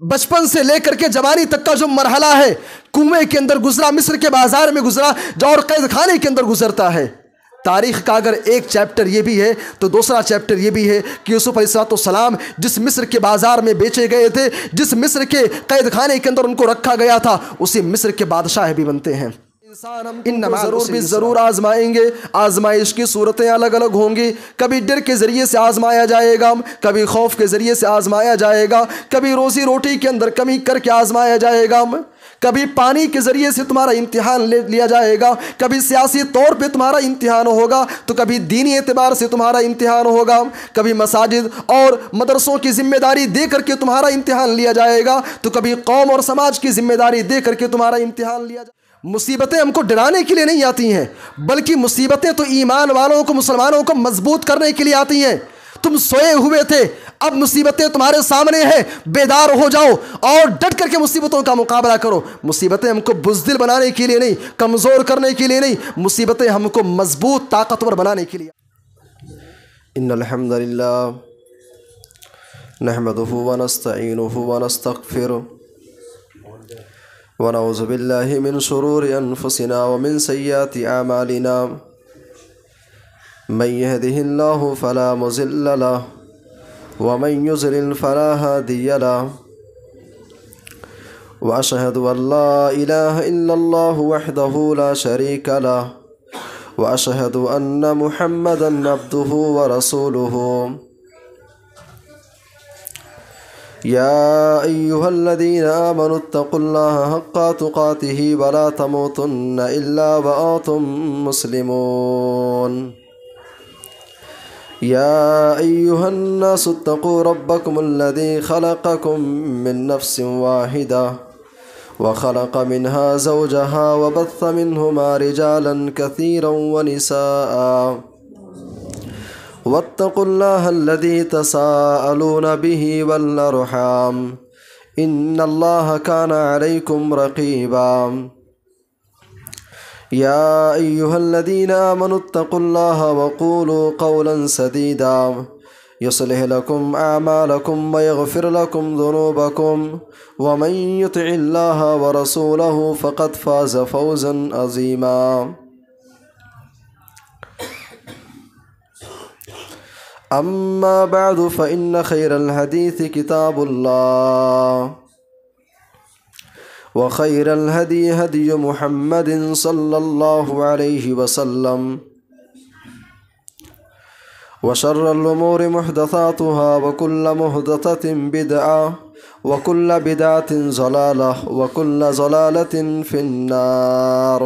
बचपन से लेकर के जवानी तक का जो मरहला है कुएं के अंदर गुजरा, मिस्र के बाजार में गुजरा, जो और कैद खाने के अंदर गुजरता है। तारीख़ का अगर एक चैप्टर ये भी है तो दूसरा चैप्टर ये भी है कि यूसुफ अलैहिस्सलाम जिस मिस्र के बाज़ार में बेचे गए थे, जिस मिस्र के कैद खाने के अंदर उनको रखा गया था, उसी मिस्र के बादशाह भी बनते हैं। इंसान हम ज़रूर भी ज़रूर आजमाएंगे। आजमाइश की सूरतें अलग अलग होंगी। कभी डर के ज़रिए से आजमाया जाएगा, कभी खौफ के ज़रिए से आजमाया जाएगा, कभी रोज़ी रोटी के अंदर कमी करके आजमाया जाएगा, कभी पानी के ज़रिए से तुम्हारा इम्तिहान ले लिया जाएगा, कभी सियासी तौर पे तुम्हारा इम्तिहान होगा, तो कभी दीनी एतबार से तुम्हारा इम्तिहान होगा, कभी मसाजिद और मदरसों की ज़िम्मेदारी दे करके तुम्हारा इम्तिहान लिया जाएगा, तो कभी कौम और समाज की ज़िम्मेदारी दे करके तुम्हारा इम्तिहान लिया जाएगा। मुसीबतें हमको डराने के लिए नहीं आती हैं, बल्कि मुसीबतें तो ईमान वालों को, मुसलमानों को मजबूत करने के लिए आती हैं। तुम सोए हुए थे, अब मुसीबतें तुम्हारे सामने हैं, बेदार हो जाओ और डट करके मुसीबतों का मुकाबला करो। मुसीबतें हमको बुज़दिल बनाने के लिए नहीं, कमज़ोर करने के लिए नहीं, मुसीबतें हमको मजबूत ताकतवर बनाने के लिए। इन्नल हम्दुलिल्लाह नहमदुहु व नस्तईनुहु व नस्तगफिरुहु व नऊज़ु बिल्लाहि मिन शुरूरि अनफुसिना व मिन सय्यिआति अमालिना मन यहदिहिल्लाहु फला मुज़िल्ल लहु व मन युज़लिल फला हादिय लहु व अशहदु अल्ला इलाहा इल्लल्लाहु वहदहु ला शरीका लहु व अशहदु अन्न मुहम्मदन अब्दुहु व रसूलुहु। या अय्युहल्लज़ीना आमनुत्तक़ुल्लाह हक़्क़ तुक़ातिही व ला तमूतुन्न इल्ला व अंतुम मुस्लिमून। या अय्युहन्नासुत्तक़ू रब्बकुमुल्लज़ी ख़लक़कुम मिन नफ़्सिन वाहिदा व ख़लक़ मिन्हा ज़ौजहा व बस्स मिन्हुमा रिजालन कसीरन व निसाअ वत्तक़ुल्लाह अल्लज़ी तसाअलून बिही वल अरहाम इन्नल्लाह काना अलैकुम रक़ीबा। या अय्युहल्लज़ीना आमनुत्तक़ुल्लाह वक़ूलू क़ौलन सदीदा युस्लिह लकुम अअमालकुम व यग़फ़िर लकुम ज़ुनूबकुम व मन युतिइल्लाह व रसूलहु फ़क़द फ़ाज़ फ़ौज़न अज़ीमा। अम्मा बअदु फ़इन्न ख़ैरल हदीस किताबुल्लाह व ख़ैरल हदी हदी मुहम्मदिन सल्लल्लाहु अलैहि वसल्लम व शर्रल उमूरि मुहदसातुहा व कुल्ल मुहदसतिन बिदअ व कुल्ल बिदअतिन ज़लालह व कुल्ल ज़लालतिन फिन्नार।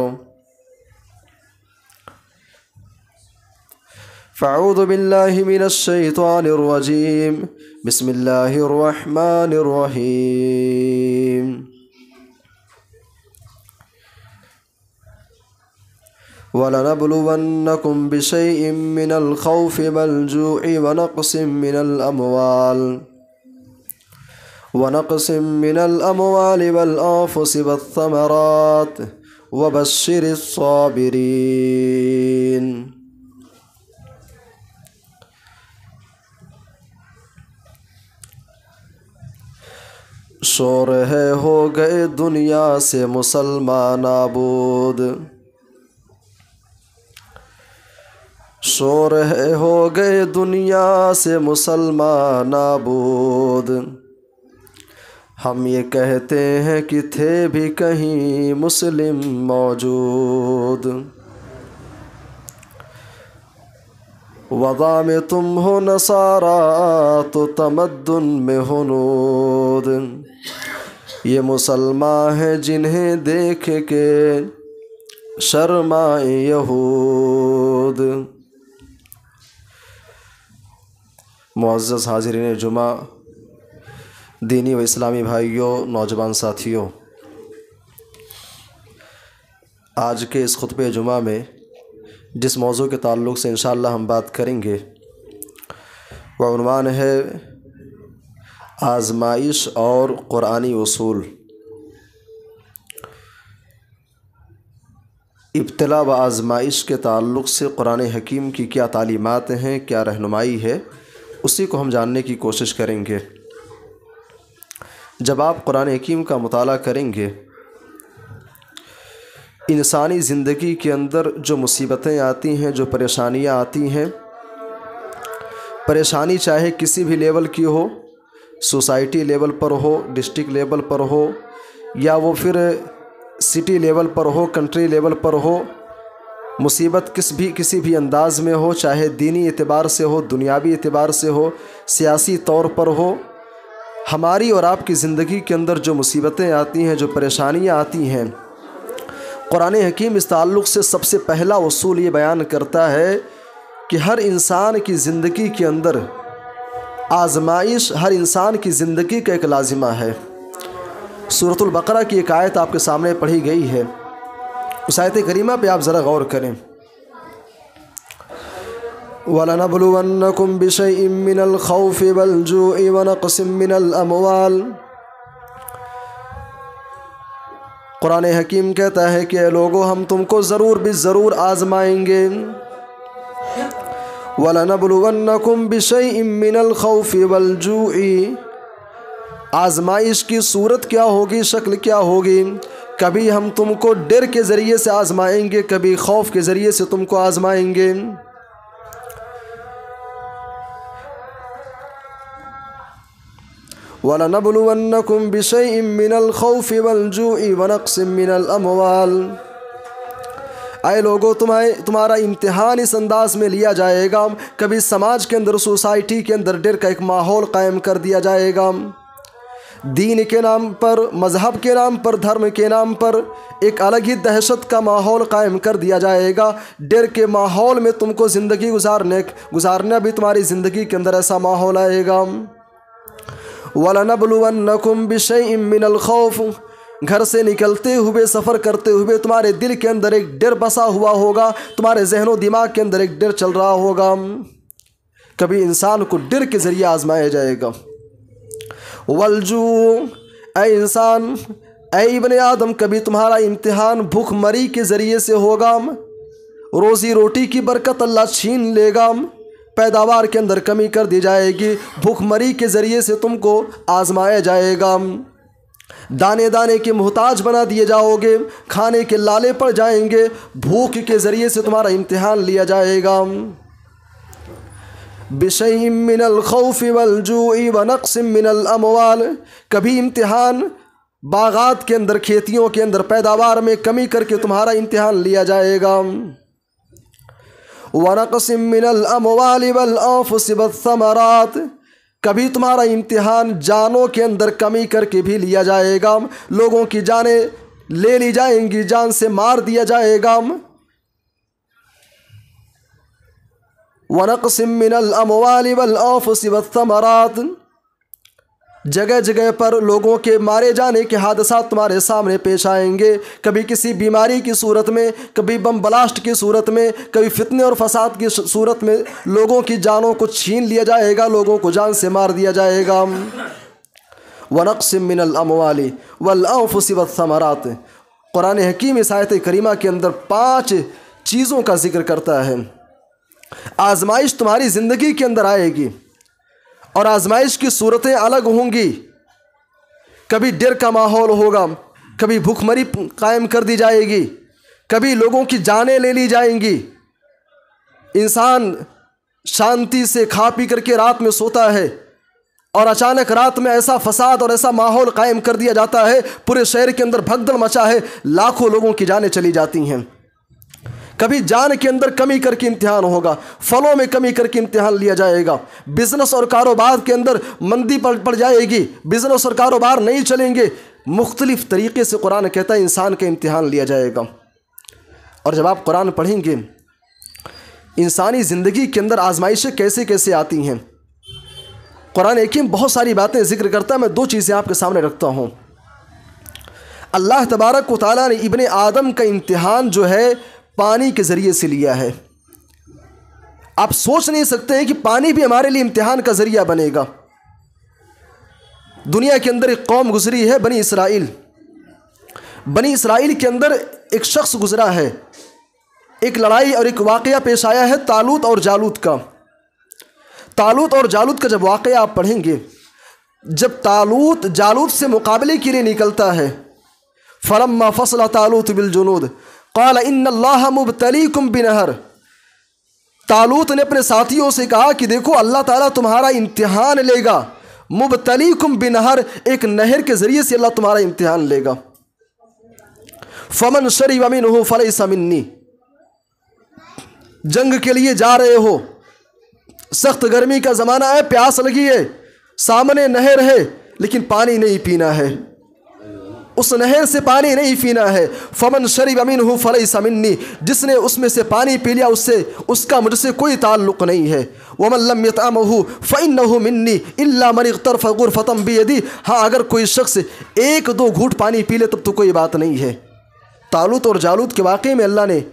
फ़अऊज़ु बिल्लाहि मिनश शैतानिर रजीम बिस्मिल्लाहिर रहमानिर रहीम। वलनब्लुवन्नकुम बिशैइन मिनल खौफ़ि वल जू'i व नक़्सिम मिनल अमवालि वल अंफ़ुसि वस्समरात व बश्शिरिस साबिरीन। शोर है हो गए दुनिया से मुसलमान आबूद, शोर है हो गए दुनिया से मुसलमान आबूद। हम ये कहते हैं कि थे भी कहीं मुस्लिम मौजूद। वज़ा में तुम हो नसारा तो तमद्दुन में हुनूद। ये मुसलमान हैं जिन्हें देख के शर्माए यहूद। मुअज़्ज़ज़ हाज़िरीन जुमा, दीनी व इस्लामी भाइयों, नौजवान साथियों, आज के इस खुतबे जुमा में जिस मौजू के ताल्लुक़ से इंशाअल्लाह हम बात करेंगे वह उन्वान है आज़माइश और क़ुरानी उसूल। इब्तिला व आज़माइश के ताल्लुक़ से क़ुरान हकीम की क्या तालीमात हैं, क्या रहनुमाई है, उसी को हम जानने की कोशिश करेंगे। जब आप कुरान हकीम का मुताला करेंगे, इंसानी ज़िंदगी के अंदर जो मुसीबतें आती हैं, जो परेशानियां आती हैं, परेशानी चाहे किसी भी लेवल की हो, सोसाइटी लेवल पर हो, डिस्ट्रिक्ट लेवल पर हो, या वो फिर सिटी लेवल पर हो, कंट्री लेवल पर हो, मुसीबत किसी भी अंदाज़ में हो, चाहे दीनी एतबार से हो, दुनियावी एतबार से हो, सियासी तौर पर हो, हमारी और आपकी ज़िंदगी के अंदर जो मुसीबतें आती हैं, जो परेशानियां आती हैं, कुरान हकीम इस ताल्लुक़ से सबसे पहला उसूल ये बयान करता है कि हर इंसान की ज़िंदगी के अंदर आज़माइश हर इंसान की ज़िंदगी का एक लाजिमा है। सूरतुल बकरा की एक आयत आपके सामने पढ़ी गई है, उस आयत करीमा पे आप ज़रा गौर करें। वलनब्लुवन्नकुम बिशैइन मिनल खौफि वल जूइ व नक़सिम मिनल अमवाल। कुरान हकीम कहता है कि लोगों, हम तुमको ज़रूर भी ज़रूर आज़माएंगे। वलनब्लुवन्नकुम बिशैइन मिनल खौफि वल जूइ, आज़माइश की सूरत क्या होगी, शक्ल क्या होगी? कभी हम तुमको डर के ज़रिए से आज़माएंगे, कभी खौफ के ज़रिए से तुमको आज़माएंगे। वलनब्लुवन्नकुम बिशैइन मिनल खौफि वल जूइ व नक़सिम मिनल अमवाल। आए लोगों, तुम्हारा इम्तिहान इस अंदाज में लिया जाएगा, कभी समाज के अंदर, सोसाइटी के अंदर डर का एक माहौल कायम कर दिया जाएगा। दीन के नाम पर, मज़हब के नाम पर, धर्म के नाम पर एक अलग ही दहशत का माहौल कायम कर दिया जाएगा। डर के माहौल में तुमको ज़िंदगी गुजारना भी तुम्हारी ज़िंदगी के अंदर ऐसा माहौल आएगा। वलनब्लुवन्नकुम बिशैइन मिनल खौफ, घर से निकलते हुए, सफ़र करते हुए तुम्हारे दिल के अंदर एक डर बसा हुआ होगा, तुम्हारे जहनो दिमाग के अंदर एक डर चल रहा होगा। कभी इंसान को डर के ज़रिए आज़माया जाएगा। वलजू, ऐ इंसान, ऐ इब्ने आदम, कभी तुम्हारा इम्तिहान भूखमरी के ज़रिए से होगा। रोज़ी रोटी की बरकत अल्लाह छीन लेगा, पैदावार के अंदर कमी कर दी जाएगी, भूखमरी के ज़रिए से तुमको आज़माया जाएगा। दाने दाने के मोहताज बना दिए जाओगे, खाने के लाले पड़ जाएंगे, भूख के ज़रिए से तुम्हारा इम्तिहान लिया जाएगा। बिशैइन मिनल खौफि वल जूइ व नक़सिम मिनल अमवाल, कभी इम्तिहान बागात के अंदर, खेतियों के अंदर पैदावार में कमी करके तुम्हारा इम्तिहान लिया जाएगा। व नक़सिम मिनल अमवाल वल अंफुसि वस्समरात, कभी तुम्हारा इम्तिहान जानों के अंदर कमी करके भी लिया जाएगा, लोगों की जानें ले ली जाएंगी, जान से मार दिया जाएगा। वनक़सिम मिनल अमवाल वल अंफुसि वस्समरात, जगह जगह पर लोगों के मारे जाने के हादसात तुम्हारे सामने पेश आएंगे, कभी किसी बीमारी की सूरत में, कभी बम ब्लास्ट की सूरत में, कभी फितने और फसाद की सूरत में लोगों की जानों को छीन लिया जाएगा, लोगों को जान से मार दिया जाएगा। वनक़सिम मिनल अमवाल वल अंफुसि वस्समरात, कुरान हकीम इस आयत करीमा के अंदर 5 चीज़ों का जिक्र करता है। आज़माइश तुम्हारी ज़िंदगी के अंदर आएगी और आज़माइश की सूरतें अलग होंगी। कभी डर का माहौल होगा, कभी भूखमरी कायम कर दी जाएगी, कभी लोगों की जानें ले ली जाएंगी। इंसान शांति से खा पी करके रात में सोता है और अचानक रात में ऐसा फसाद और ऐसा माहौल कायम कर दिया जाता है, पूरे शहर के अंदर भगदड़ मचा है, लाखों लोगों की जानें चली जाती हैं। कभी जान के अंदर कमी करके इम्तिहान होगा, फलों में कमी करके इम्तिहान लिया जाएगा, बिज़नेस और कारोबार के अंदर मंदी पड़ जाएगी, बिज़नेस और कारोबार नहीं चलेंगे, मुख्तलिफ़ तरीक़े से कुरान कहता है इंसान का इम्तिहान लिया जाएगा। और जब आप कुरान पढ़ेंगे, इंसानी ज़िंदगी के अंदर आजमाइशें कैसे कैसे आती हैं, कुरान हकीम बहुत सारी बातें जिक्र करता है। मैं 2 चीज़ें आपके सामने रखता हूँ। अल्लाह तबारक व तआला ने इब्ने आदम का इम्तिहान जो है पानी के ज़रिए से लिया है। आप सोच नहीं सकते हैं कि पानी भी हमारे लिए इम्तिहान का ज़रिया बनेगा। दुनिया के अंदर एक कौम गुजरी है, बनी इसराइल। बनी इसराइल के अंदर एक शख्स गुजरा है, एक लड़ाई और एक वाक़या पेश आया है तालूत और जालूत का। तालूत और जालूत का जब वाक़या आप पढ़ेंगे जब तालूत जालूत से मुकाबले के लिए निकलता है, फलम्मा फसला तालूत बिल जुनूद क़ाल इन्नल्लाह मुब्तलीकुम बिनहर, तालूत ने अपने साथियों से कहा कि देखो अल्लाह ताला तुम्हारा इम्तिहान लेगा। मुब्तलीकुम बिनहर, एक नहर के ज़रिए से अल्लाह तुम्हारा इम्तिहान लेगा। फमन शरिब मिन्हु फलैसा मिन्नी, जंग के लिए जा रहे हो, सख्त गर्मी का ज़माना है, प्यास लगी है, सामने नहर है लेकिन पानी नहीं पीना है, उस नहर से पानी नहीं पीना है। फमन शरिब मिन्हु फलैसा मिन्नी, जिसने उसमें से पानी पी लिया उससे उसका मुझसे कोई ताल्लुक़ नहीं है। वमन लम यतअमहु फ़इन्नहु मिन्नी इल्ला मन इग़तरफ़ ग़ुरफ़तन बियदी, हाँ अगर कोई शख्स एक दो घूंट पानी पी ले तब तो कोई बात नहीं है। तालूत और जालूत के वाक़े में अल्लाह ने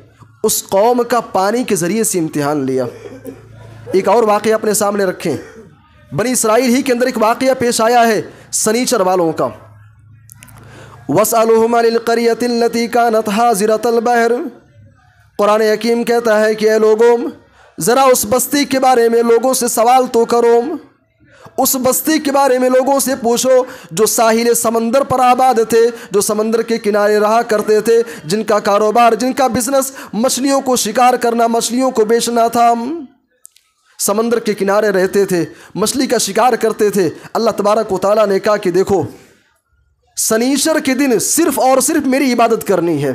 उस कौम का पानी के ज़रिए से इम्तिहान लिया। एक और वाक़या अपने सामने रखें, बनी इसराइल ही के अंदर एक वाक़या पेश आया है सनीचर वालों का। वसअलुहुम अनिल क़रियतिल्लती कानत हाज़िरतल बहर, कुरान हकीम कहता है कि ऐ लोगों, ज़रा उस बस्ती के बारे में लोगों से सवाल तो करो, उस बस्ती के बारे में लोगों से पूछो जो साहिल समंदर पर आबाद थे, जो समंदर के किनारे रहा करते थे, जिनका कारोबार, जिनका बिजनेस मछलियों को शिकार करना, मछलियों को बेचना था। समंदर के किनारे रहते थे, मछली का शिकार करते थे। अल्लाह तबारक व तआला ने कहा कि देखो शनीचर के दिन सिर्फ और सिर्फ मेरी इबादत करनी है।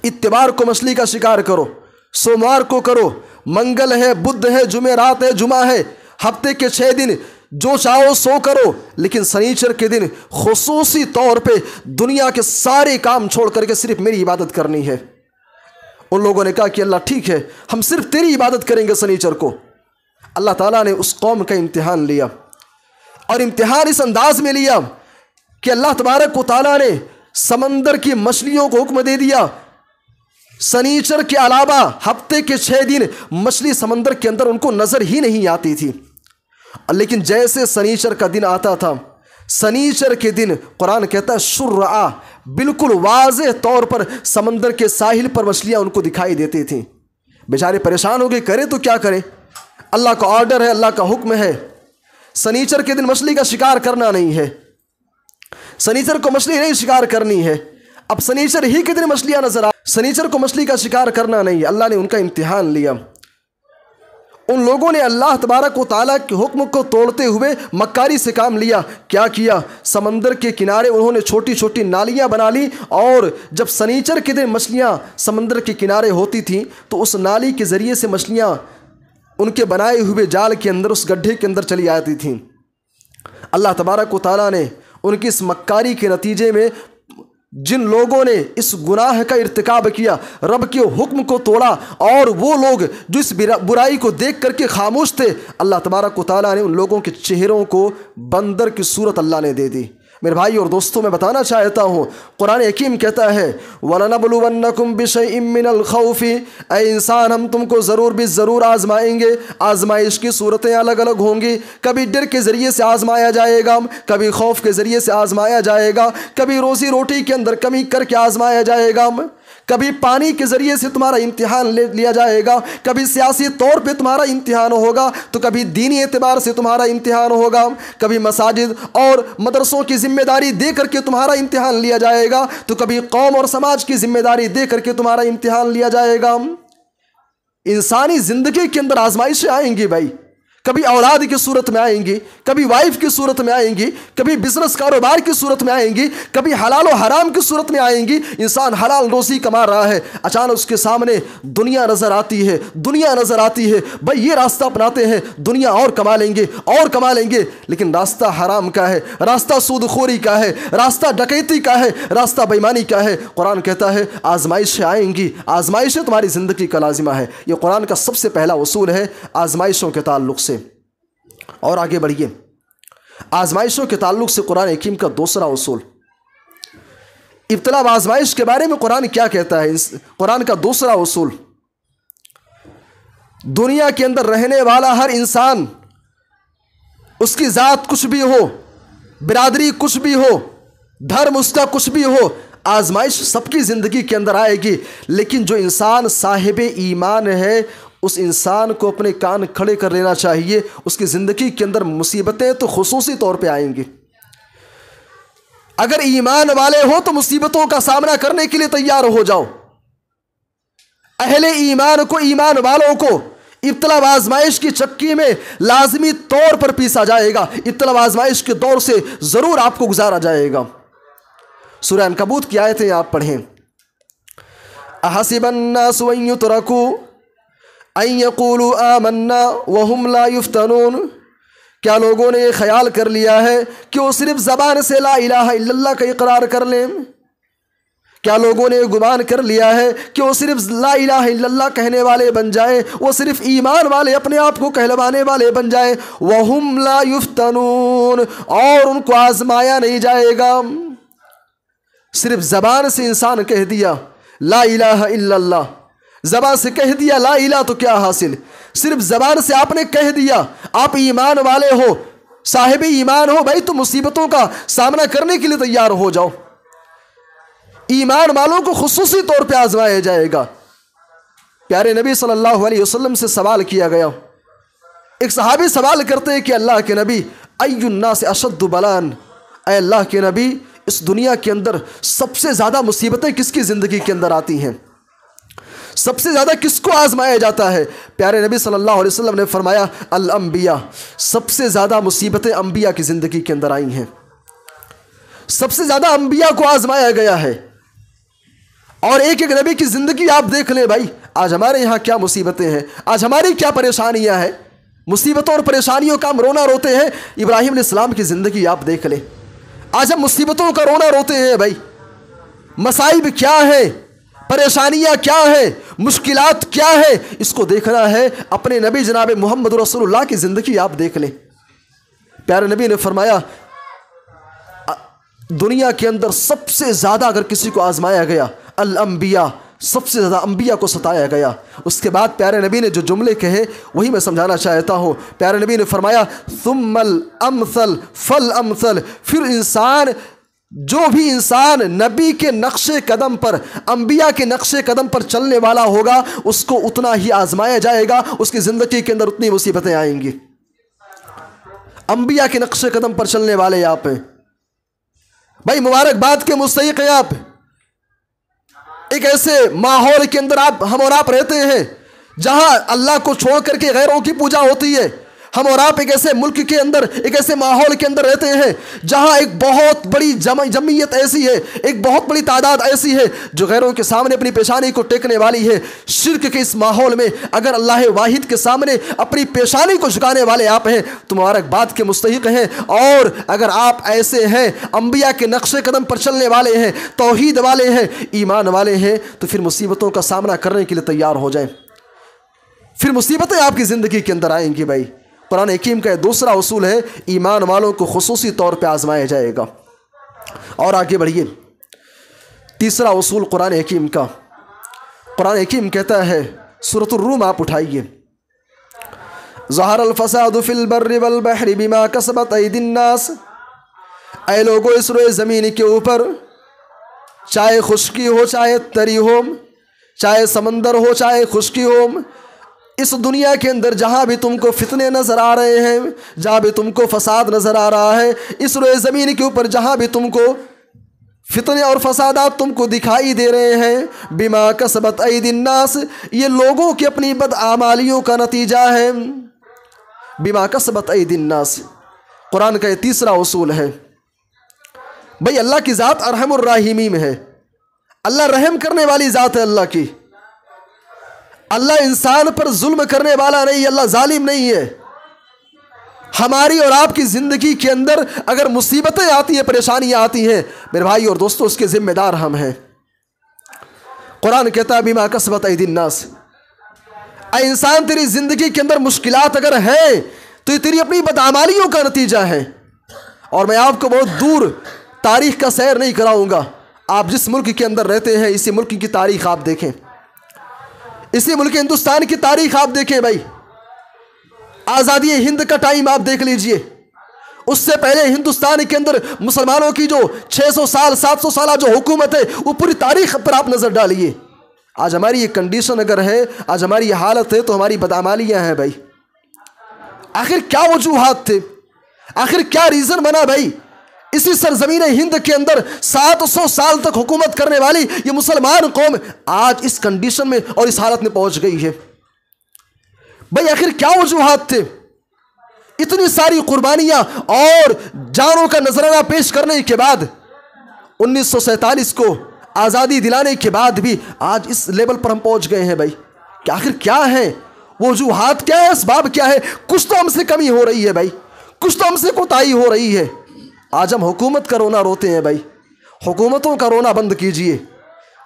इत्तिवार को मछली का शिकार करो, सोमवार को करो, मंगल है, बुध है, जुमेरात है, जुमा है, हफ्ते के 6 दिन जो चाहो सो करो, लेकिन शनीचर के दिन खुसूसी तौर पे दुनिया के सारे काम छोड़ करके सिर्फ मेरी इबादत करनी है। उन लोगों ने कहा कि अल्लाह ठीक है, हम सिर्फ तेरी इबादत करेंगे शनीचर को। अल्लाह ताला ने उस कौम का इम्तिहान लिया, और इम्तिहान इस अंदाज में लिया कि अल्लाह तबारक व तआला ने समंदर की मछलियों को हुक्म दे दिया, शनीचर के अलावा हफ्ते के 6 दिन मछली समंदर के अंदर उनको नज़र ही नहीं आती थी। लेकिन जैसे शनीचर का दिन आता था, शनीचर के दिन कुरान कहता है शुर्रा, बिल्कुल वाज़ेह तौर पर समंदर के साहिल पर मछलियाँ उनको दिखाई देती थी। बेचारे परेशान हो गए, करें तो क्या करें, अल्लाह का ऑर्डर है, अल्लाह का हुक्म है, शनीचर के दिन मछली का शिकार करना नहीं है, शनीचर को मछली नहीं शिकार करनी है। अब शनीचर ही के दिन मछलियाँ नजर आ, शनीचर को मछली का शिकार करना नहीं। अल्लाह ने उनका इम्तिहान लिया। उन लोगों ने अल्लाह तबारक व तआला के हुक्म को तोड़ते हुए मक्कारी से काम लिया। क्या किया, समंदर के किनारे उन्होंने छोटी छोटी नालियाँ बना ली, और जब शनीचर के दिन मछलियाँ समंदर के किनारे होती थीं तो उस नाली के ज़रिए से मछलियाँ उनके बनाए हुए जाल के अंदर, उस गड्ढे के अंदर चली आती थीं। अल्लाह तबारक व तआला ने उनकी इस मक्कारी के नतीजे में जिन लोगों ने इस गुनाह का इर्तिकाब किया, रब के हुक्म को तोड़ा, और वो लोग जो इस बुराई को देख करके खामोश थे, अल्लाह तबारक व तआला ने उन लोगों के चेहरों को बंदर की सूरत अल्लाह ने दे दी। मेरे भाई और दोस्तों, मैं बताना चाहता हूँ, कुरान हकीम कहता है वलनबलुवन्नकुम बिशैइन मिनल खौफि, ऐ इंसान हम तुमको ज़रूर भी ज़रूर आजमाएंगे। आजमाइश की सूरतें अलग अलग होंगी, कभी डर के ज़रिए से आजमाया जाएगा, कभी खौफ के ज़रिए से आजमाया जाएगा, कभी रोज़ी रोटी के अंदर कमी करके आजमाया जाएगा, कभी पानी के ज़रिए से तुम्हारा इम्तिहान ले लिया जाएगा, कभी सियासी तौर पे तुम्हारा इम्तिहान होगा, तो कभी दीनी एतबार से तुम्हारा इम्तिहान होगा, कभी मसाजिद और मदरसों की जिम्मेदारी दे करके तुम्हारा इम्तिहान लिया जाएगा, तो कभी कौम और समाज की जिम्मेदारी दे करके तुम्हारा इम्तिहान लिया जाएगा। इंसानी ज़िंदगी के अंदर आजमाइशें आएंगी भाई, कभी औलाद की सूरत में आएंगी, कभी वाइफ की सूरत में आएंगी, कभी बिजनेस कारोबार की सूरत में आएंगी, कभी हलाल और हराम की सूरत में आएंगी। इंसान हलाल रोज़ी कमा रहा है, अचानक उसके सामने दुनिया नज़र आती है, दुनिया नज़र आती है, भाई ये रास्ता अपनाते हैं, दुनिया और कमा लेंगे और कमा लेंगे, लेकिन रास्ता हराम का है, रास्ता सूदखोरी का है, रास्ता डकैती का है, रास्ता बेईमानी का है। कुरान कहता है आजमाइशें आएंगी, आजमाइशें तुम्हारी ज़िंदगी का लाजिमा है। ये कुरान का सबसे पहला उसूल है आजमाइशों के ताल्लुक़ से। और आगे बढ़िए, आजमाइशों के ताल्लुक से कुरान हकीम का दूसरा उसूल, इब्तिला व आजमाइश के बारे में कुरान क्या कहता है। कुरान का दूसरा उसूल, दुनिया के अंदर रहने वाला हर इंसान, उसकी ज़ात कुछ भी हो, बिरादरी कुछ भी हो, धर्म उसका कुछ भी हो, आजमाइश सबकी ज़िंदगी के अंदर आएगी। लेकिन जो इंसान साहिब ईमान है उस इंसान को अपने कान खड़े कर लेना चाहिए। उसकी ज़िंदगी के अंदर मुसीबतें तो खुसूसी तौर पे आएंगी। अगर ईमान वाले हो तो मुसीबतों का सामना करने के लिए तैयार हो जाओ। अहले ईमान को, ईमान वालों को इब्तिला व आज़माइश की चक्की में लाजमी तौर पर पीसा जाएगा। इब्तिला व आज़माइश के दौर से ज़रूर आपको गुजारा जाएगा। सूरह अनकबूत की आयतें आप पढ़ें। अहसिबन्नासु अन युतरकू अन यक़ूलू आमन्ना वहुम ला युफ्तनून। क्या लोगों ने ख्याल कर लिया है कि वो सिर्फ ज़बान से ला इलाहा इल्लल्लाह का इकरार कर लें? क्या लोगों ने गुमान कर लिया है कि वो सिर्फ ला इलाहा इल्लल्लाह कहने वाले बन जाएं, वो सिर्फ ईमान वाले, अपने आप को कहलवाने वाले बन जाएं? वहुम ला युफ्तनून, और उनको आजमाया नहीं जाएगा। सिर्फ ज़बान से इंसान कह दिया ला इलाहा इल्लल्लाह, ज़बान से कह दिया ला इलाहा, तो क्या हासिल? सिर्फ ज़बान से आपने कह दिया, आप ईमान वाले हो, साहिब ईमान हो भाई, तो मुसीबतों का सामना करने के लिए तैयार हो जाओ। ईमान वालों को खुसूसी तौर पे आजमाया जाएगा। प्यारे नबी सल्लल्लाहु अलैहि वसल्लम से सवाल किया गया। एक सहाबी सवाल करते हैं कि अल्लाह के नबी, अय्युन्नास अशद्दु बलान, ऐ अल्लाह के नबी, इस दुनिया के अंदर सबसे ज़्यादा मुसीबतें किसकी ज़िंदगी के अंदर आती हैं? सबसे ज़्यादा किसको आजमाया जाता है? प्यारे नबी सल्लल्लाहु अलैहि वसल्लम ने फरमाया अल अंबिया, सबसे ज़्यादा मुसीबतें अंबिया की ज़िंदगी के अंदर आई हैं। सबसे ज़्यादा अंबिया को आजमाया गया है। और एक एक नबी की ज़िंदगी आप देख लें भाई, आज हमारे यहाँ क्या मुसीबतें हैं, आज हमारी क्या परेशानियाँ हैं। मुसीबतों और परेशानियों का हम रोना रोते हैं। इब्राहीम अलैहिस्सलाम की ज़िंदगी आप देख लें, आज हम मुसीबतों का रोना रोते हैं भाई। मसाइब क्या है, परेशानियाँ क्या है, मुश्किलात क्या है, इसको देखना है। अपने नबी जनाब मोहम्मद रसूलुल्लाह की ज़िंदगी आप देख लें। प्यारे नबी ने फरमाया दुनिया के अंदर सबसे ज़्यादा अगर किसी को आजमाया गया, अल अंबिया, सबसे ज़्यादा अंबिया को सताया गया। उसके बाद प्यारे नबी ने जो जुमले कहे वही मैं समझाना चाहता हूँ। प्यारे नबी ने फरमाया सुम्मल अमसल फल अमसल, फिर इंसान, जो भी इंसान नबी के नक्शे कदम पर, अंबिया के नक्शे कदम पर चलने वाला होगा, उसको उतना ही आजमाया जाएगा, उसकी ज़िंदगी के अंदर उतनी मुसीबतें आएंगी। अंबिया के नक्शे कदम पर चलने वाले आप हैं भाई, मुबारकबाद के मुस्तहिक हैं आप। एक ऐसे माहौल के अंदर हम और आप रहते हैं जहां अल्लाह को छोड़ करके गैरों की पूजा होती है। हम और आप एक ऐसे मुल्क के अंदर, एक ऐसे माहौल के अंदर रहते हैं जहां एक बहुत बड़ी जमीयत ऐसी है, एक बहुत बड़ी तादाद ऐसी है जो गैरों के सामने अपनी पेशानी को टेकने वाली है। शिर्क के इस माहौल में अगर अल्लाह वाहिद के सामने अपनी पेशानी को झुकाने वाले आप हैं तो मुबारकबाद के मुस्तहिक हैं। और अगर आप ऐसे हैं, अंबिया के नक्शे कदम पर चलने वाले हैं, तौहीद वाले हैं, ईमान वाले हैं, तो फिर मुसीबतों का सामना करने के लिए तैयार हो जाएं। फिर मुसीबतें आपकी ज़िंदगी के अंदर आएंगी भाई। कुरान हकीम का दूसरा उसूल है, ईमान वालों को खुसूसी तौर पे आजमाया जाएगा। और आगे बढ़िए, तीसरा उसूल कुरान हकीम का, कुरान हकीम कहता है, सूरतुर रूम आप उठाइए, ज़हरल फसादु फिल बर्रि वल बहरि बिमा कसबत अयदिन नास, ऐ लोगों इस रोए ज़मीन के ऊपर, चाहे खुश्की हो चाहे तरी हो, चाहे समंदर हो चाहे खुश्की हो, इस दुनिया के अंदर जहाँ भी तुमको फितने नज़र आ रहे हैं, जहाँ भी तुमको फसाद नज़र आ रहा है, इस रोए ज़मीन के ऊपर जहाँ भी तुमको फितने और फसादात तुमको दिखाई दे रहे हैं, बिमा कसबत अयदिन नास, ये लोगों की अपनी बदआमालियों का नतीजा है। बिमा कसबत अयदिन नास, कुरान का ये तीसरा उसूल है भाई। अल्लाह की ज़ात अरहमुर राहिमीन है, अल्लाह रहम करने वाली ज़ात है अल्लाह की। अल्लाह इंसान पर जुल्म करने वाला नहीं, अल्लाह जालिम नहीं है। हमारी और आपकी ज़िंदगी के अंदर अगर मुसीबतें आती हैं, परेशानियां आती हैं, मेरे भाई और दोस्तों, उसके ज़िम्मेदार हम हैं। कुरान कहता है बिमा कसबत अयदिन नास, ऐ इंसान तेरी ज़िंदगी के अंदर मुश्किलात अगर है तो ये तेरी अपनी बदआमालियों का नतीजा है। और मैं आपको बहुत दूर तारीख़ का सैर नहीं कराऊँगा। आप जिस मुल्क के अंदर रहते हैं, इसी मुल्क की तारीख़ आप देखें, इसी मुल्क हिंदुस्तान की तारीख आप देखें भाई। आज़ादी हिंद का टाइम आप देख लीजिए, उससे पहले हिंदुस्तान के अंदर मुसलमानों की जो 600 साल 700 साल जो हुकूमत है, वो पूरी तारीख पर आप नज़र डालिए। आज हमारी ये कंडीशन अगर है, आज हमारी ये हालत है, तो हमारी बदआमालियाँ हैं भाई। आखिर क्या वजूहात थे, आखिर क्या रीज़न बना भाई? इसी सरजमीन हिंद के अंदर 700 साल तक हुकूमत करने वाली ये मुसलमान कौम आज इस कंडीशन में और इस हालत में पहुंच गई है भाई। आखिर क्या वजूहात थे? इतनी सारी कुर्बानियां और जानों का नजराना पेश करने के बाद 1947 को आज़ादी दिलाने के बाद भी आज इस लेवल पर हम पहुंच गए हैं भाई। कि आखिर क्या है वजूहात, क्या है असबाब, क्या है? कुछ तो हमसे कमी हो रही है भाई, कुछ तो हमसे कोताही हो रही है। आज हम हुकूमत का रोना रोते हैं भाई। हुकूमतों का रोना बंद कीजिए।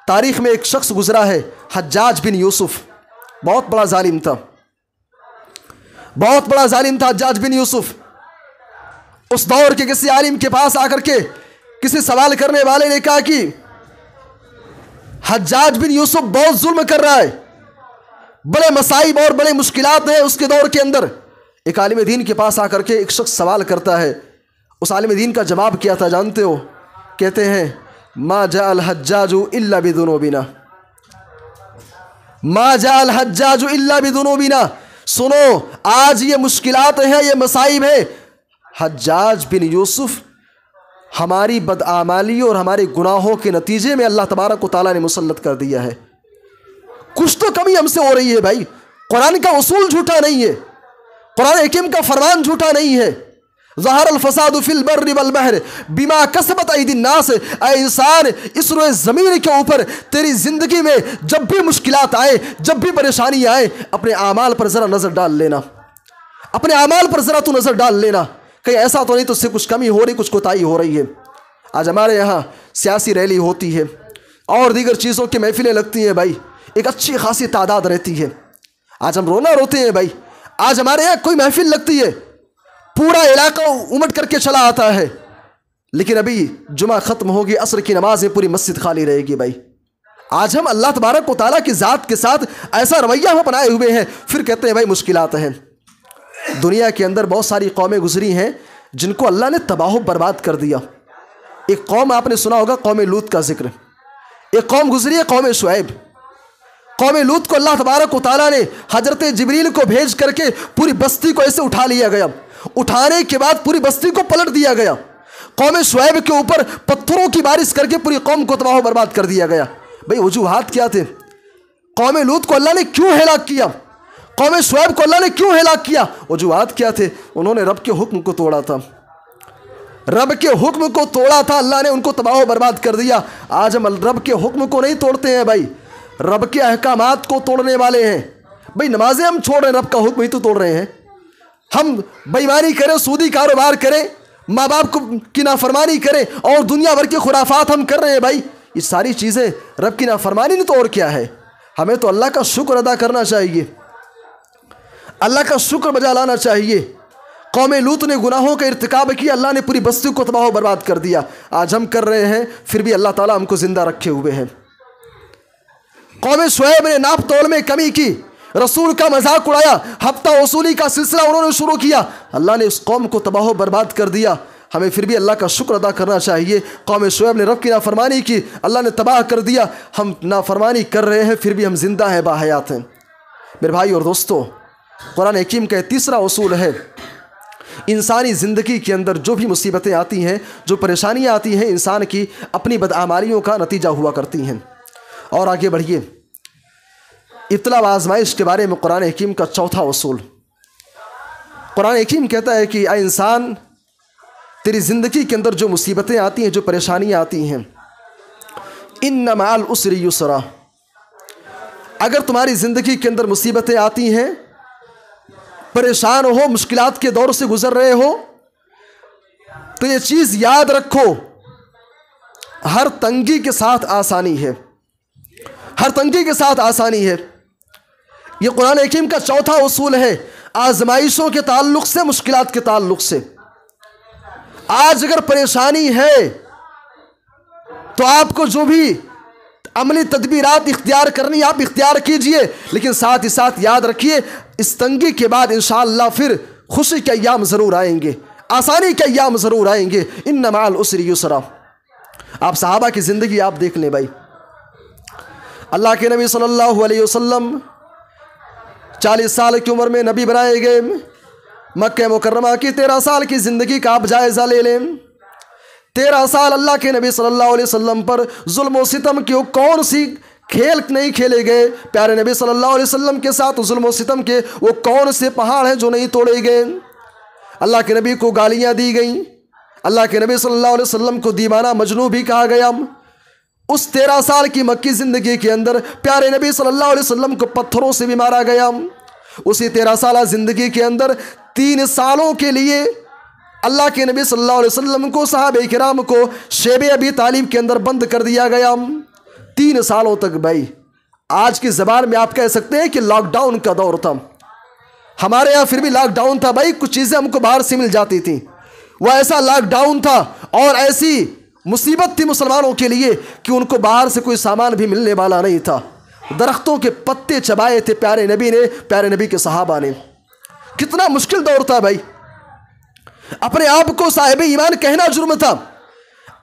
तारीख़ में एक शख्स गुजरा है, हज्जाज बिन यूसुफ, बहुत बड़ा जालिम था, बहुत बड़ा जालिम था हज्जाज बिन यूसुफ। उस दौर के किसी आलिम के पास आकर के किसी सवाल करने वाले ने कहा कि हज्जाज बिन यूसुफ बहुत जुल्म कर रहा है, बड़े मसाइब और बड़े मुश्किलात हैं उसके दौर के अंदर। एक आलिम दीन के पास आकर के एक शख्स सवाल करता है। उस आलिम दीन का जवाब क्या था जानते हो? कहते हैं मा जाअल हज्जाजु इल्ला बिदुनूबिना, मा जाअल हज्जाजु इल्ला बिदुनूबिना। सुनो, आज ये मुश्किलात हैं, ये मसाइब है, हज्जाज बिन यूसुफ हमारी बदआमाली और हमारे गुनाहों के नतीजे में अल्लाह तबारक व तआला ने मुसल्लत कर दिया है। कुछ तो कमी हमसे हो रही है भाई। कुरान का उसूल झूठा नहीं है, कुरान हकीम का फरमान झूठा नहीं है। ज़हरल फसादु फिल बर्रि वल बहर बिमा कसबत अयदीन नास। ऐ इंसान, इस रोए ज़मीन के ऊपर तेरी ज़िंदगी में जब भी मुश्किलात आए, जब भी परेशानी आए, अपने आमाल पर ज़रा नज़र डाल लेना, अपने आमाल पर ज़रा तू नज़र डाल लेना। कहीं ऐसा तो नहीं तुझसे कुछ कमी हो रही, कुछ कोताही हो रही है। आज हमारे यहाँ सियासी रैली होती है और दीगर चीज़ों की महफिलें लगती हैं भाई, एक अच्छी खासी तादाद रहती है। आज हम रोना रोते हैं भाई। आज हमारे यहाँ कोई महफिल लगती है, पूरा इलाका उमड़ करके चला आता है, लेकिन अभी जुमा ख़त्म होगी, असर की नमाज में पूरी मस्जिद खाली रहेगी भाई। आज हम अल्लाह तबारक व तआला की ज़ात के साथ ऐसा रवैया हम अपनाए हुए हैं, फिर कहते हैं भाई मुश्किलात हैं। दुनिया के अंदर बहुत सारी कौमें गुजरी हैं जिनको अल्लाह ने तबाह बर्बाद कर दिया। एक कौम आपने सुना होगा, कौम लूत का जिक्र। एक कौम गुजरी है, कौम शुएब। कौम लूत को अल्लाह तबारक व तआला ने हजरत जिब्रील को भेज करके पूरी बस्ती को ऐसे उठा लिया गया। उठाने के बाद पूरी बस्ती को पलट दिया गया। कौम शुएब के ऊपर पत्थरों की बारिश करके पूरी कौम को तबाह बर्बाद कर दिया गया। भाई वजूहात क्या थे? कौम लूत को अल्लाह ने क्यों हिलाक किया? कौम शुएब को अल्लाह ने क्यों हिलाक किया? वजूहात क्या थे? उन्होंने रब के हुक्म को तोड़ा था, रब के हुक्म को तोड़ा था, अल्लाह ने उनको तबाह बर्बाद कर दिया। आज हम रब के हुक्म को नहीं तोड़ते हैं भाई, रब के अहकामात को तोड़ने वाले हैं भाई। नमाजें हम छोड़ रहे हैं, रब का हुक्म ही तो तोड़ रहे हैं। हम बेईमानी करें, सूदी कारोबार करें, माँ बाप को की नाफरमानी करें और दुनिया भर के खुराफात हम कर रहे हैं भाई। ये सारी चीज़ें रब की नाफरमानी नहीं तो और क्या है? हमें तो अल्लाह का शुक्र अदा करना चाहिए, अल्लाह का शुक्र बजा लाना चाहिए। कौम लूत ने गुनाहों का इर्तिकाब किया, अल्लाह ने पूरी बस्ती को तबाह बर्बाद कर दिया। आज हम कर रहे हैं, फिर भी अल्लाह ताला हमको ज़िंदा रखे हुए हैं। कौम शुएब ने नाप तोल में कमी की, रसूल का मजाक उड़ाया, हफ्ता वसूली का सिलसिला उन्होंने शुरू किया, अल्लाह ने उस कौम को तबाह बर्बाद कर दिया। हमें फिर भी अल्लाह का शुक्र अदा करना चाहिए। कौम शुएब ने रब की नाफरमानी की, अल्लाह ने तबाह कर दिया। हम नाफरमानी कर रहे हैं, फिर भी हम जिंदा हैं, बाहयात हैं। मेरे भाई और दोस्तों, कुरान हकीम का तीसरा उसूल है, इंसानी ज़िंदगी के अंदर जो भी मुसीबतें आती हैं, जो परेशानियाँ आती हैं, इंसान की अपनी बदआमालियों का नतीजा हुआ करती हैं। और आगे बढ़िए, इब्तिला व आज़माइश के बारे में कुरान हकीम का चौथा उसूल, कुरान हकीम कहता है कि ऐ इंसान, तेरी ज़िंदगी के अंदर जो मुसीबतें आती हैं, जो परेशानियाँ आती हैं, इन्ना मअल उसरि युसरा, अगर तुम्हारी ज़िंदगी के अंदर मुसीबतें आती हैं, परेशान हो, मुश्किलात के दौर से गुजर रहे हो, तो ये चीज़ याद रखो, हर तंगी के साथ आसानी है, हर तंगी के साथ आसानी है। ये कुरान हकीम का चौथा उसूल है, आजमाइशों के ताल्लुक़ से, मुश्किलात के ताल्लुक़ से। आज अगर परेशानी है तो आपको जो भी अमली तदबीरात इख्तियार करनी आप इख्तियार कीजिए, लेकिन साथ ही साथ याद रखिए, इस तंगी के बाद इंशाअल्लाह फिर खुशी के अय्याम ज़रूर आएंगे, आसानी के अय्याम ज़रूर आएंगे। इन्ना मअल उसरि युसरा। आप सहाबा की ज़िंदगी आप देख लें भाई, अल्लाह के नबी सल्लल्लाहु अलैहि वसल्लम 40 साल की उम्र में नबी बनाए गए। मक्का मुकर्रमा की 13 साल की ज़िंदगी का आप जायज़ा ले लें। 13 साल अल्लाह के नबी सल्लल्लाहु अलैहि वसल्लम पर जुल्म व सितम की कौन सी खेल नहीं खेले गए। प्यारे नबी सल्लल्लाहु अलैहि वसल्लम के साथ जुल्म व सितम के वो कौन से पहाड़ हैं जो नहीं तोड़े गए। अल्लाह के नबी को गालियाँ दी गई। अल्लाह के नबी सल्लल्लाहु अलैहि वसल्लम को दीवाना मजनू भी कहा गया। उस 13 साल की मक्की ज़िंदगी के अंदर प्यारे नबी सल्लल्लाहु अलैहि वसल्लम को पत्थरों से भी मारा गया। उसी 13 साल ज़िंदगी के अंदर 3 सालों के लिए अल्लाह के नबी सल्लल्लाहु अलैहि वसल्लम को सहाबे किराम को शेबे अबी तालिब के अंदर बंद कर दिया गया 3 सालों तक। भाई आज की ज़बान में आप कह सकते हैं कि लॉकडाउन का दौर था। हमारे यहाँ फिर भी लॉकडाउन था भाई, कुछ चीज़ें हमको बाहर से मिल जाती थी। वह ऐसा लॉकडाउन था और ऐसी मुसीबत थी मुसलमानों के लिए कि उनको बाहर से कोई सामान भी मिलने वाला नहीं था। दरख्तों के पत्ते चबाए थे प्यारे नबी ने, प्यारे नबी के सहाबा ने। कितना मुश्किल दौर था भाई। अपने आप को साहिब ईमान कहना जुर्म था।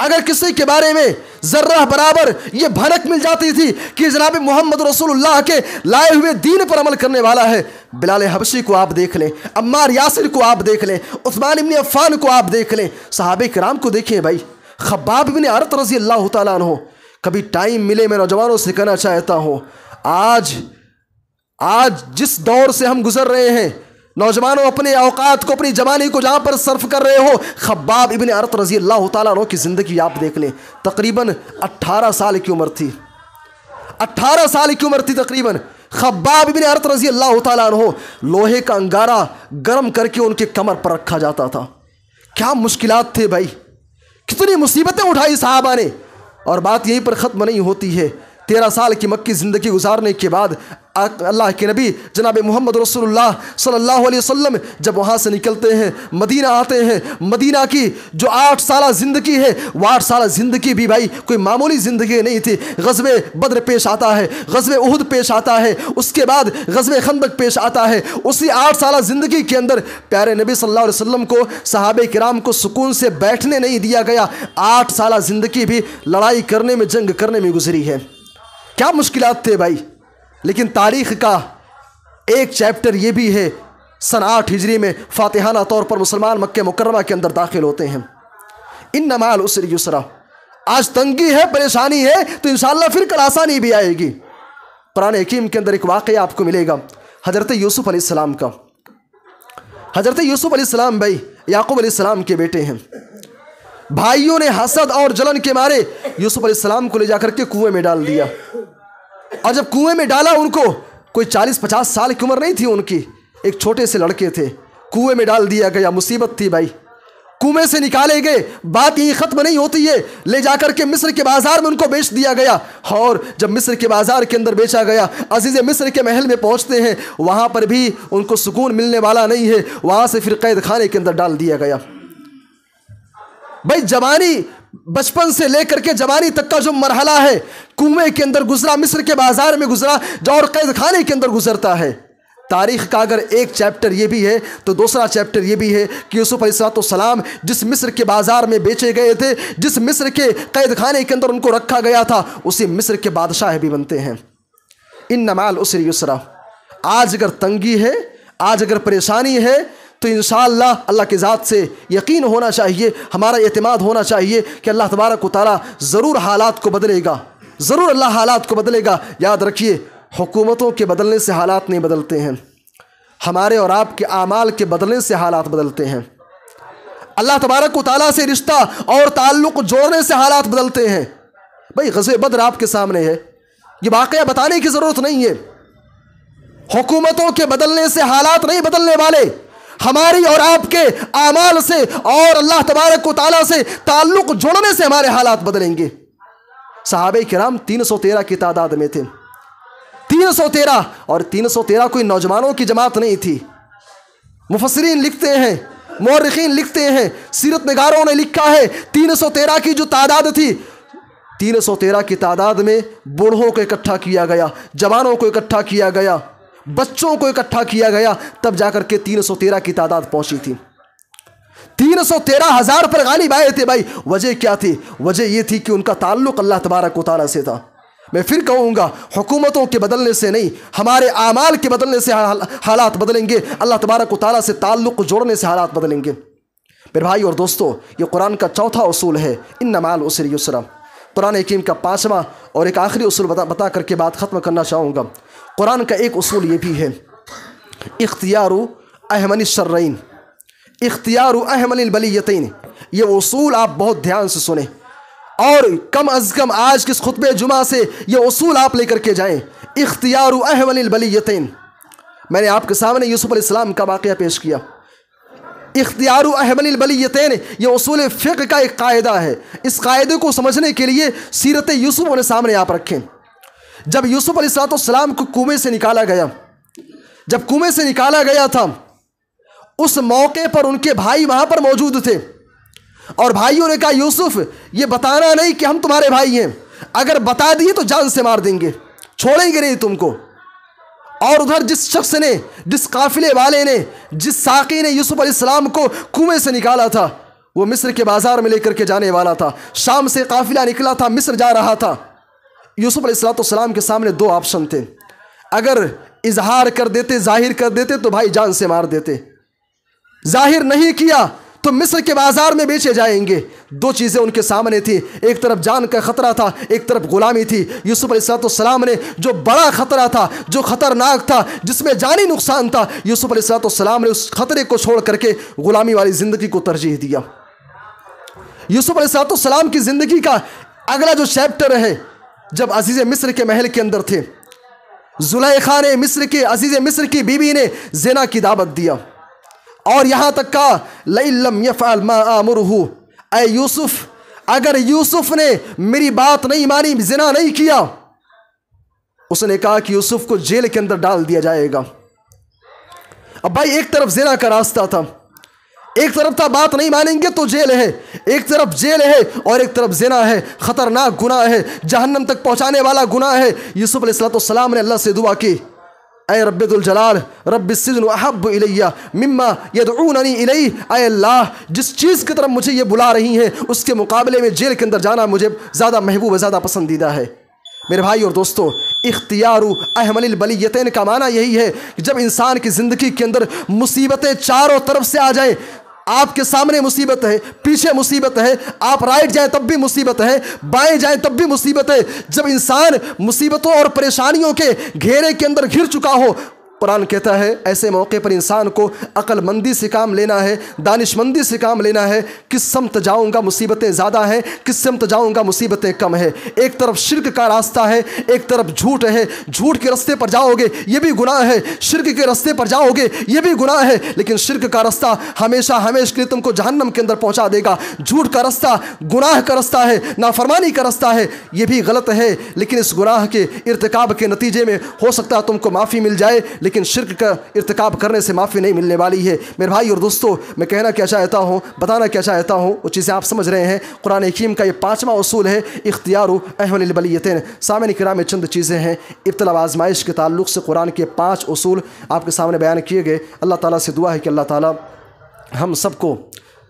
अगर किसी के बारे में जर्रा बराबर ये भनक मिल जाती थी कि जनाब मोहम्मद रसूलुल्लाह के लाए हुए दीन पर अमल करने वाला है, बिलाल हबशी को आप देख लें, अम्मार यासिर को आप देख लें, उस्मान इब्न अफ़्फ़ान को आप देख लें, सहाबे किराम को देखिए भाई, खब्बाब इब्न अरत रज़ी अल्लाह तआला अन्हु। कभी टाइम मिले मैं नौजवानों से कहना चाहता हूँ, आज जिस दौर से हम गुजर रहे हैं, नौजवानों अपने औकात को, अपनी जवानी को जहाँ पर सर्फ कर रहे हो, खब्बाब इब्न अरत रज़ी अल्लाह तआला अन्हु की ज़िंदगी आप देख लें। तकरीबन 18 साल की उम्र थी, 18 साल की उम्र थी तकरीबन। खब्बाब इब्न अरत रज़ी अल्लाह तआला अन्हु लोहे का अंगारा गर्म करके उनके कमर पर रखा जाता था। क्या मुश्किलात थे भाई, कितनी मुसीबतें उठाई साहबा ने। और बात यहीं पर ख़त्म नहीं होती है। 13 साल की मक्की ज़िंदगी गुजारने के बाद अल्लाह के नबी जनाब मोहम्मद रसूलुल्लाह सल्लल्लाहु अलैहि वसल्लम जब वहाँ से निकलते हैं, मदीना आते हैं। मदीना की जो 8 साल ज़िंदगी है, वो 8 साल ज़िंदगी भी भाई कोई मामूली ज़िंदगी नहीं थी। ग़ज़वे बद्र पेश आता है, ग़ज़वे उहुद पेश आता है, उसके बाद ग़ज़वे खंदक पेश आता है। उसी 8 साल ज़िंदगी के अंदर प्यारे नबी सल्लल्लाहु अलैहि वसल्लम को, सहाबे किराम को सुकून से बैठने नहीं दिया गया। 8 साल ज़िंदगी भी लड़ाई करने में, जंग करने में गुजरी है। क्या मुश्किलात थे भाई। लेकिन तारीख़ का एक चैप्टर ये भी है, सन 8 हिजरी में फातिहाना तौर पर मुसलमान मक्के मुकर्रमा के अंदर दाखिल होते हैं। इन्ना माल उसरी युसरा। आज तंगी है, परेशानी है, तो इंशाअल्लाह फिर कल आसानी भी आएगी। कुरान हकीम के अंदर एक वाक़या आपको मिलेगा हज़रत यूसुफ़ अलैहिस्सलाम का। हज़रत यूसुफ़ अलैहिस्सलाम भाई याकूब अलैहिस्सलाम के बेटे हैं। भाइयों ने हसद और जलन के मारे यूसुफ़ अलैहिस्सलाम को ले जाकर के कुएं में डाल दिया। और जब कुएं में डाला, उनको कोई 40-50 साल की उम्र नहीं थी उनकी, एक छोटे से लड़के थे। कुएं में डाल दिया गया, मुसीबत थी भाई। कुएं से निकाले गए, बात यही ख़त्म नहीं होती है। ले जाकर के मिस्र के बाज़ार में उनको बेच दिया गया। और जब मिस्र के बाज़ार के अंदर बेचा गया, अजीज़ मिस्र के महल में पहुँचते हैं, वहाँ पर भी उनको सुकून मिलने वाला नहीं है। वहाँ से फिर कैद खाने के अंदर डाल दिया गया। भाई जवानी, बचपन से लेकर के जवानी तक का जो मरहला है, कुएं के अंदर गुजरा, मिस्र के बाजार में गुजरा, और कैद खाने के अंदर गुजरता है। तारीख़ का अगर एक चैप्टर ये भी है, तो दूसरा चैप्टर ये भी है कि यूसुफ़ अलैहिस्सलाम जिस मिस्र के बाज़ार में बेचे गए थे, जिस मिस्र के कैद खाने के अंदर उनको रखा गया था, उसी मिस्र के बादशाह भी बनते हैं। इन्ना माल उसरी युसरा। आज अगर तंगी है, आज अगर परेशानी है, तो इंशाअल्लाह अल्लाह की ज़ात से यकीन होना चाहिए, हमारा एतमाद होना चाहिए कि अल्लाह तबारक व तआला ज़रूर हालात को बदलेगा, ज़रूर अल्लाह हालात को बदलेगा। याद रखिए, हुकूमतों के बदलने से हालात नहीं बदलते हैं, हमारे और आपके आमाल के बदलने से हालात बदलते हैं। अल्लाह तबारक व तआला से रिश्ता और ताल्लुक़ जोड़ने से हालात बदलते हैं। भाई ग़ज़वे बद्र आपके सामने है, ये वाक़या बताने की ज़रूरत नहीं है। हुकूमतों के बदलने से हालात नहीं बदलने वाले, हमारी और आपके आमाल से और अल्लाह तबारक व तआला से ताल्लुक़ जोड़ने से हमारे हालात बदलेंगे। सहाबे किराम 313 की तादाद में थे, 313। और 313 कोई नौजवानों की जमात नहीं थी। मुफस्सिरीन लिखते हैं, मुअर्रिखीन लिखते हैं, सीरत निगारों ने लिखा है, 313 की जो तादाद थी, 313 की तादाद में बूढ़ों को इकट्ठा किया गया, जवानों को इकट्ठा किया गया, बच्चों को इकट्ठा किया गया, तब जाकर के 313 की तादाद पहुंची थी। 313,000 पर गालिब आए थे भाई। वजह क्या थी? वजह ये थी कि उनका ताल्लुक़ अल्लाह तबारक व तआला से था। मैं फिर कहूँगा, हुकूमतों के बदलने से नहीं, हमारे आमाल के बदलने से हालात बदलेंगे। अल्लाह तबारक व तआला से ताल्लुक़ जोड़ने से हालात बदलेंगे। मेरे भाई और दोस्तों, ये कुरान का चौथा उसूल है, इन्ना माल उसरि युसरा। कुरान हकीम का पाँचवा और एक आखिरी उसूल बता करके बात ख़त्म करना चाहूँगा। कुरान का एक उसूल ये भी है, इख्तियारु अहमनि शर्रैन, इख्तियारु अहमनिल बलियतैन। ये उसूल आप बहुत ध्यान से सुने और कम अज़ कम आज किस खुतबे जुमा से ये उसूल आप लेकर के जाएं। इख्तियारु अहमनिल बलियतैन, मैंने आपके सामने यूसुफ अलैहिस्सलाम का वाक़या पेश किया। इख्तियारु अहमनिल बलियतैन ये उसूल फ़िक़्ह का एक कायदा है। इस कायदे को समझने के लिए सीरत यूसुफ अपने सामने आप रखें। जब यूसुफ अलैहिस्सलाम को कुएं से निकाला गया, जब कुएं से निकाला गया था, उस मौके पर उनके भाई वहाँ पर मौजूद थे और भाइयों ने कहा, यूसुफ ये बताना नहीं कि हम तुम्हारे भाई हैं, अगर बता दिए तो जान से मार देंगे, छोड़ेंगे नहीं तुमको। और उधर जिस शख्स ने, जिस काफिले वाले ने, जिस साक़ी ने यूसुफ अलैहिस्सलाम को कुएं से निकाला था, वो मिस्र के बाज़ार में लेकर के जाने वाला था। शाम से काफिला निकला था, मिस्र जा रहा था। यूसुफ अलैहिस्सलाम के सामने दो ऑप्शन थे, अगर इजहार कर देते, जाहिर कर देते तो भाई जान से मार देते, जाहिर नहीं किया तो मिस्र के बाज़ार में बेचे जाएंगे। दो चीज़ें उनके सामने थी, एक तरफ जान का ख़तरा था, एक तरफ ग़ुलामी थी। यूसुफ अलैहिस्सलाम ने जो बड़ा ख़तरा था, जो ख़तरनाक था, जिसमें जानी नुकसान था, यूसुफ अलैहिस्सलाम ने उस ख़तरे को छोड़ करके ग़ुलामी वाली ज़िंदगी को तरजीह दिया। यूसुफ अलैहिस्सलाम की ज़िंदगी का अगला जो चैप्टर है, जब अज़ीज़ मिस्र के महल के अंदर थे, ज़ुलैखा ने, मिस्र के अज़ीज़ मिस्र की बीवी ने ज़िना की दावत दिया और यहाँ तक का लम यफ़अल मा आमुरुहु, ऐ यूसुफ अगर यूसुफ ने मेरी बात नहीं मानी, ज़िना नहीं किया, उसने कहा कि यूसुफ को जेल के अंदर डाल दिया जाएगा। अब भाई एक तरफ ज़िना का रास्ता था, एक तरफ था बात नहीं मानेंगे तो जेल है, एक तरफ जेल है और एक तरफ ज़िना है, ख़तरनाक गुनाह है, जहन्नम तक पहुँचाने वाला गुनाह है। यूसुफ अलैहिस्सलाम ने अल्लाह से दुआ की, ऐ रब्बिल जलाल रब्बिस्सिज्नु अहब्बु इलैया मिम्मा यदऊननी इलैहि, ऐ अल्लाह जिस चीज़ की तरफ मुझे ये बुला रही हैं उसके मुकाबले में जेल के अंदर जाना मुझे ज़्यादा महबूब, ज़्यादा पसंदीदा है। मेरे भाई और दोस्तों, इख्तियारु अहमनिल बलियतैन का माना यही है कि जब इंसान की ज़िंदगी के अंदर मुसीबतें चारों तरफ से आ जाए, आपके सामने मुसीबत है, पीछे मुसीबत है, आप राइट जाएं तब भी मुसीबत है, बाएं जाएं तब भी मुसीबत है। जब इंसान मुसीबतों और परेशानियों के घेरे के अंदर घिर चुका हो, कुरान कहता है ऐसे मौके पर इंसान को अक्लमंदी से काम लेना है, दानिशमंदी से काम लेना है। किस समत जाऊंगा मुसीबतें ज़्यादा हैं, किस समत जाऊंगा मुसीबतें कम है। एक तरफ शिर्क का रास्ता है, एक तरफ झूठ है, झूठ के रास्ते पर जाओगे ये भी गुनाह है, शिर्क के रास्ते पर जाओगे ये भी गुनाह है, लेकिन शिर्क का रास्ता हमेशा हमेशा के लिए तुमको जहन्नम के अंदर पहुंचा देगा। झूठ का रास्ता गुनाह का रास्ता है, नाफरमानी का रास्ता है, ये भी गलत है, लेकिन इस गुनाह के इर्तिकाब के नतीजे में हो सकता है तुमको माफ़ी मिल जाए, लेकिन शिर्क का इर्तिकाब करने से माफ़ी नहीं मिलने वाली है। मेरे भाई और दोस्तों, मैं कहना क्या चाहता हूँ, बताना क्या चाहता हूँ, वो चीज़ें आप समझ रहे हैं। कुरान हकीम का ये पाँचवा उसूल है, इख्तियारु अहमनिल बलियतैन। सामने किराम में चंद चीज़ें हैं इब्तिला व आज़माइश के ताल्लुक़ से कुरान के 5 उसूल आपके सामने बयान किए गए। अल्लाह ताला से दुआ है कि अल्लाह ताला हम सबको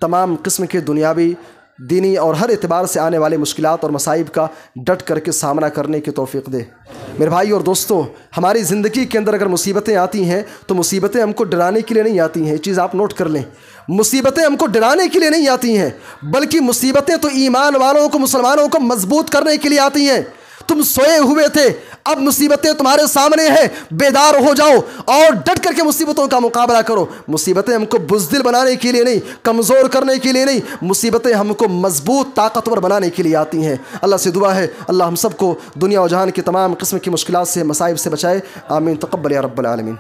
तमाम किस्म के दुनियावी, दीनी और हर एतबार से आने वाले मुश्किलात और मसाइब का डट करके सामना करने की तौफीक दे। मेरे भाई और दोस्तों, हमारी ज़िंदगी के अंदर अगर मुसीबतें आती हैं तो मुसीबतें हमको डराने के लिए नहीं आती हैं, ये चीज़ आप नोट कर लें। मुसीबतें हमको डराने के लिए नहीं आती हैं, बल्कि मुसीबतें तो ईमान वालों को, मुसलमानों को मजबूत करने के लिए आती हैं। तुम सोए हुए थे, अब मुसीबतें तुम्हारे सामने हैं, बेदार हो जाओ और डट करके मुसीबतों का मुकाबला करो। मुसीबतें हमको बुज़दिल बनाने के लिए नहीं, कमज़ोर करने के लिए नहीं, मुसीबतें हमको मजबूत, ताकतवर बनाने के लिए आती हैं। अल्लाह से दुआ है अल्लाह हम सबको दुनिया और जहान की तमाम किस्म की मुश्किलात से, मसाइब से बचाए। आमीन। तक़ब्बल या रब्बल आलमीन।